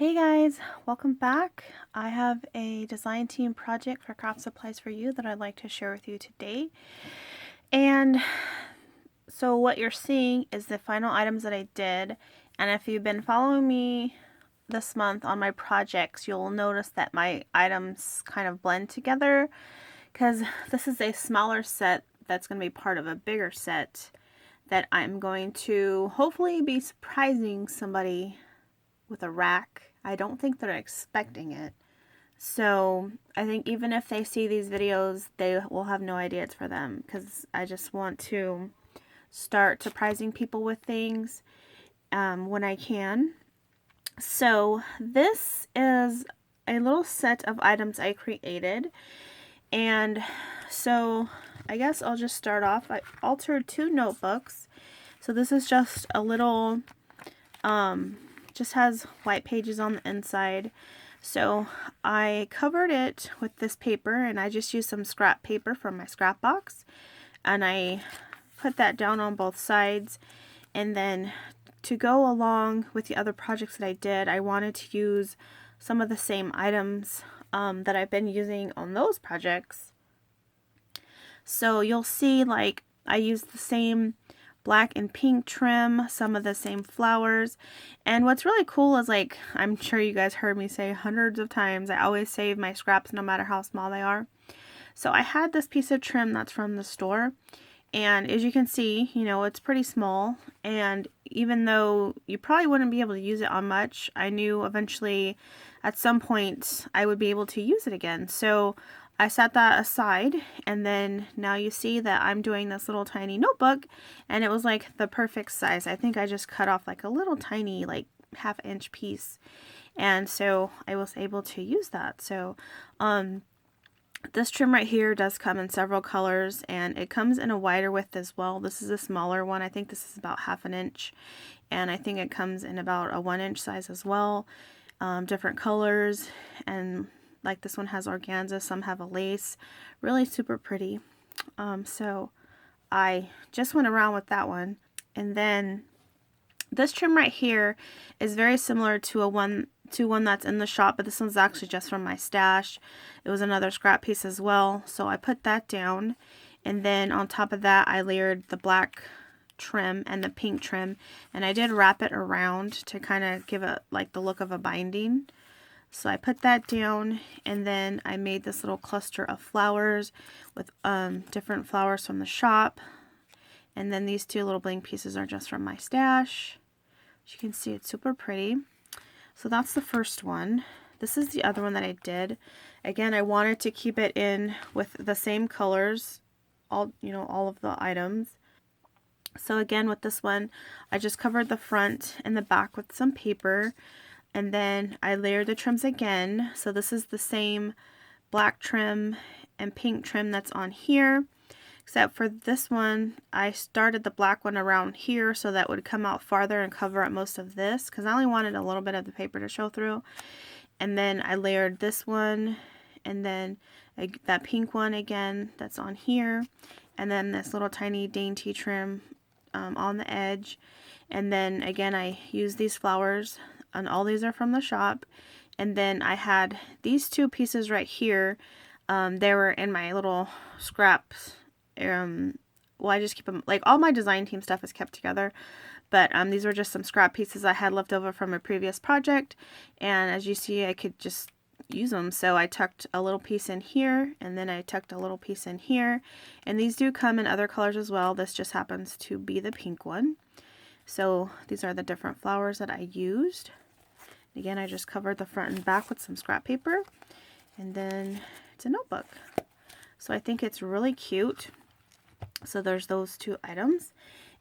Hey guys, welcome back. I have a design team project for KraftSupplies4u that I'd like to share with you today. And so what you're seeing is the final items that I did. And if you've been following me this month on my projects, you'll notice that my items kind of blend together because this is a smaller set that's going to be part of a bigger set that I'm going to hopefully be surprising somebody with a rack. I don't think they're expecting it. So I think even if they see these videos, they will have no idea it's for them, because I just want to start surprising people with things when I can. So this is a little set of items I created. And so I guess I'll just start off. I altered 2 notebooks. So this is just a little just has white pages on the inside. So I covered it with this paper, and I just used some scrap paper from my scrap box, and I put that down on both sides. And then to go along with the other projects that I did, I wanted to use some of the same items that I've been using on those projects. So you'll see, like, I used the same black and pink trim, some of the same flowers. And what's really cool is, like, I'm sure you guys heard me say hundreds of times, I always save my scraps no matter how small they are. So I had this piece of trim that's from the store, and as you can see, you know, it's pretty small, and even though you probably wouldn't be able to use it on much, I knew eventually at some point I would be able to use it again. So I set that aside, and then now you see that I'm doing this little tiny notebook, and it was like the perfect size. I think I just cut off like a little tiny, like, half-inch piece, and so I was able to use that. So this trim right here does come in several colors, and it comes in a wider width as well. This is a smaller one. I think this is about 1/2 inch, and I think it comes in about a 1-inch size as well. Different colors, and like this one has organza, some have a lace. Really super pretty. So I just went around with that one. And then this trim right here is very similar to one that's in the shop, but this one's actually just from my stash. It was another scrap piece as well, so I put that down. And then on top of that, I layered the black trim and the pink trim, and I did wrap it around to kind of give it like the look of a binding. So I put that down, and then I made this little cluster of flowers with different flowers from the shop. And then these 2 little bling pieces are just from my stash. As you can see, it's super pretty. So that's the first one. This is the other one that I did. Again, I wanted to keep it in with the same colors, all of the items. So again, with this one, I just covered the front and the back with some paper. And then I layered the trims again. So this is the same black trim and pink trim that's on here. Except for this one, I started the black one around here so that would come out farther and cover up most of this, because I only wanted a little bit of the paper to show through. And then I layered this one, and then that pink one again that's on here, and then this little tiny dainty trim on the edge. And then again, I used these flowers, and all these are from the shop. And then I had these 2 pieces right here. They were in my little scraps. Well, I just keep them, like, all my design team stuff is kept together, but these were just some scrap pieces I had left over from a previous project, and as you see, I could just use them. So I tucked a little piece in here, and then I tucked a little piece in here, and these do come in other colors as well. This just happens to be the pink one. So these are the different flowers that I used. Again, I just covered the front and back with some scrap paper, and then it's a notebook. So I think it's really cute. So there's those 2 items.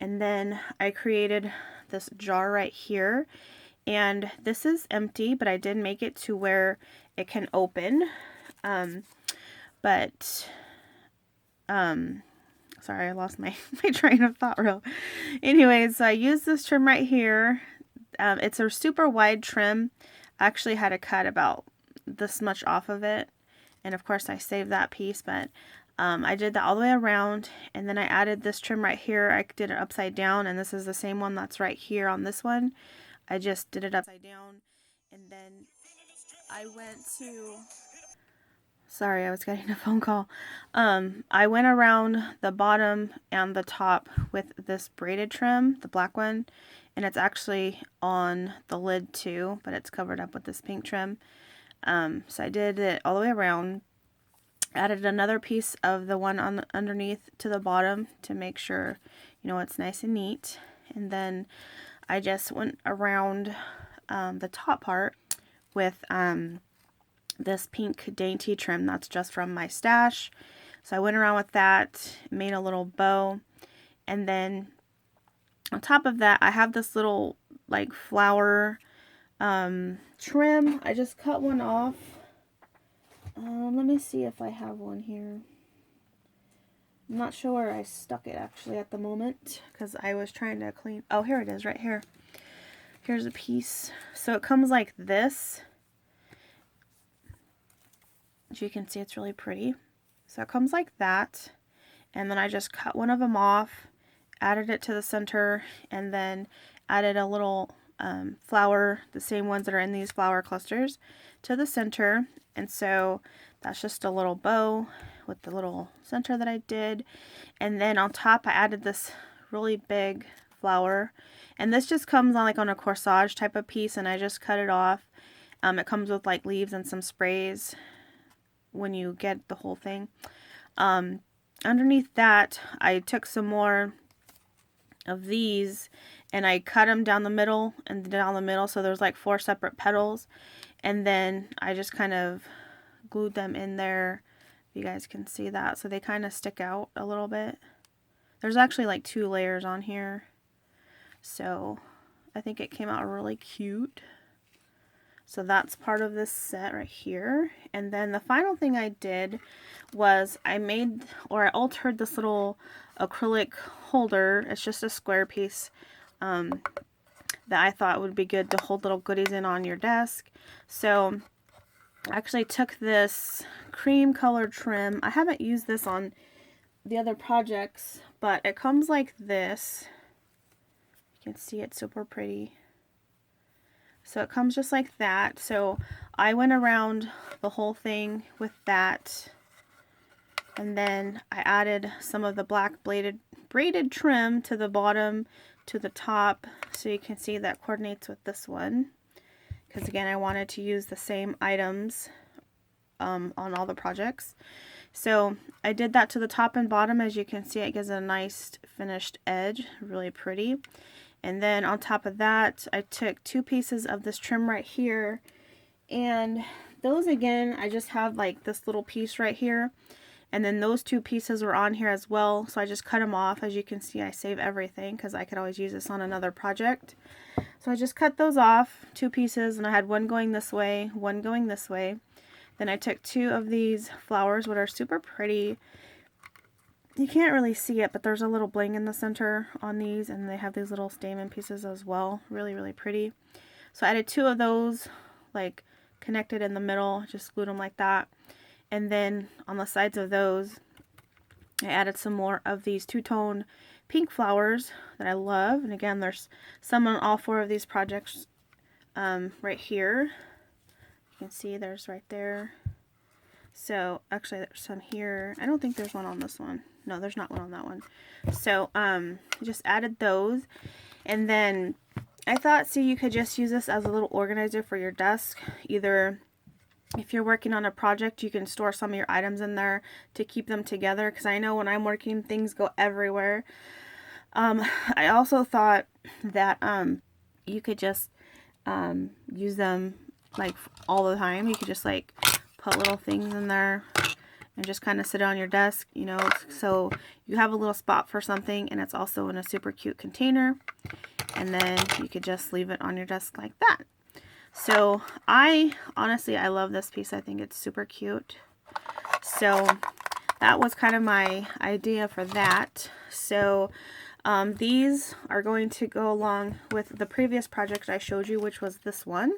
And then I created this jar right here, and this is empty, but I did make it to where it can open. Sorry, I lost my train of thought real. Anyways, so I used this trim right here. It's a super wide trim. I actually had to cut about this much off of it, and of course I saved that piece, but I did that all the way around, and then I added this trim right here. I did it upside down, and this is the same one that's right here on this one. I just did it upside down, And then I went to, sorry, I was getting a phone call. I went around the bottom and the top with this braided trim, the black one, and it's actually on the lid too, but it's covered up with this pink trim. So I did it all the way around, added another piece of the one on underneath to the bottom to make sure, you know, it's nice and neat. And then I just went around the top part with this pink dainty trim that's just from my stash. So I went around with that, made a little bow, and then on top of that I have this little like flower trim. I just cut one off. Let me see if I have one here. I'm not sure where I stuck it actually at the moment because I was trying to clean. Oh, here it is right here. Here's a piece. So it comes like this. As you can see, it's really pretty. So it comes like that. And then I just cut one of them off, added it to the center, and then added a little flower, the same ones that are in these flower clusters, to the center. And so that's just a little bow with the little center that I did. And then on top I added this really big flower, and this just comes on like on a corsage type of piece, and I just cut it off. It comes with like leaves and some sprays when you get the whole thing. Underneath that I took some more of these and I cut them down the middle and down the middle, so there's like 4 separate petals, and then I just kind of glued them in there. You guys can see that, so they kind of stick out a little bit. There's actually like 2 layers on here, so I think it came out really cute. So that's part of this set right here. And then the final thing I did was I altered this little acrylic holder. It's just a square piece that I thought would be good to hold little goodies in on your desk. So I actually took this cream colored trim. I haven't used this on the other projects, but it comes like this. You can see it's super pretty. So it comes just like that. So I went around the whole thing with that. And then I added some of the black braided trim to the bottom, to the top. So you can see that coordinates with this one. Because again, I wanted to use the same items on all the projects. So I did that to the top and bottom. As you can see, it gives a nice finished edge. Really pretty. And then on top of that, I took 2 pieces of this trim right here. And those, again, I just have like this little piece right here. And then those 2 pieces were on here as well. So I just cut them off. As you can see, I save everything because I could always use this on another project. So I just cut those off, 2 pieces, and I had one going this way, one going this way. Then I took 2 of these flowers, which are super pretty. You can't really see it, but there's a little bling in the center on these, and they have these little stamen pieces as well. Really, really pretty. So I added 2 of those, like connected in the middle, just glued them like that. And then on the sides of those, I added some more of these 2-tone pink flowers that I love. And again, there's some on all 4 of these projects right here. You can see there's right there. So actually there's some here. I don't think there's one on this one. No, there's not one on that one. So just added those. And then I thought, see, you could just use this as a little organizer for your desk. Either if you're working on a project, you can store some of your items in there to keep them together. Because I know when I'm working, things go everywhere. I also thought that you could just use them like all the time. You could just like put little things in there and just kind of sit on your desk, you know, so you have a little spot for something, and it's also in a super cute container, and then you could just leave it on your desk like that. So honestly, I love this piece. I think it's super cute. So that was kind of my idea for that. So these are going to go along with the previous project I showed you, which was this one.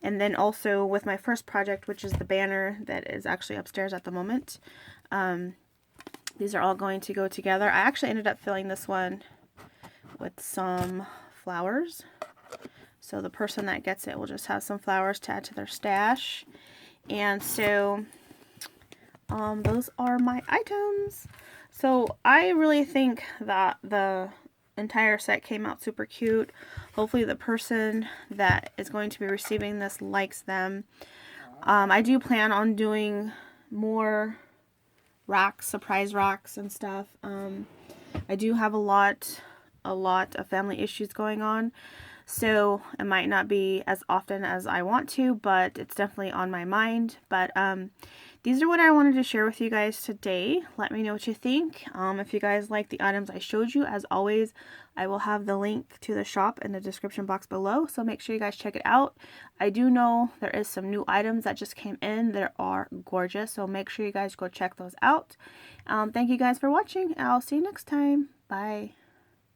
And then also with my first project, which is the banner that is actually upstairs at the moment. These are all going to go together. I actually ended up filling this one with some flowers. So the person that gets it will just have some flowers to add to their stash. And so those are my items. So I really think that the entire set came out super cute. Hopefully the person that is going to be receiving this likes them. I do plan on doing more racks, surprise racks and stuff. I do have a lot of family issues going on, so it might not be as often as I want to, but it's definitely on my mind. But these are what I wanted to share with you guys today. Let me know what you think. If you guys like the items I showed you, as always, I will have the link to the shop in the description box below, so make sure you guys check it out. I do know there is some new items that just came in that are gorgeous, so make sure you guys go check those out. Thank you guys for watching, and I'll see you next time. Bye.